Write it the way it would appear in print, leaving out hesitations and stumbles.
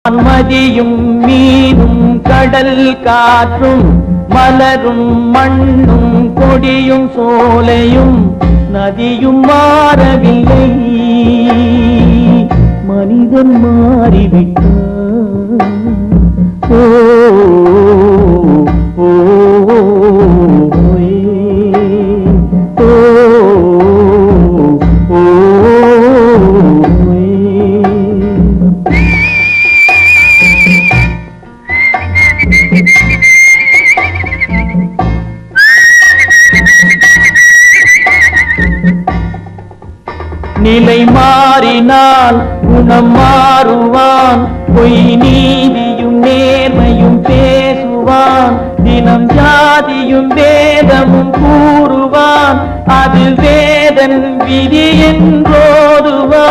மதியும் மீனும் கடல் காற்றும் மலரும் மண்ணும் கொடியும் சோலையும் நதியும் மாறவில்லை, மனிதன் மாறிவிட்டான். ஓ ஓ நிலை மாறினால் குணம் மாறுவான், பொய் நீதியும் நேர்மையும் பேசுவான், தினம் ஜாதியும் வேதமும் கூறுவான், அது வேதன் விதி என்றோதுவான்.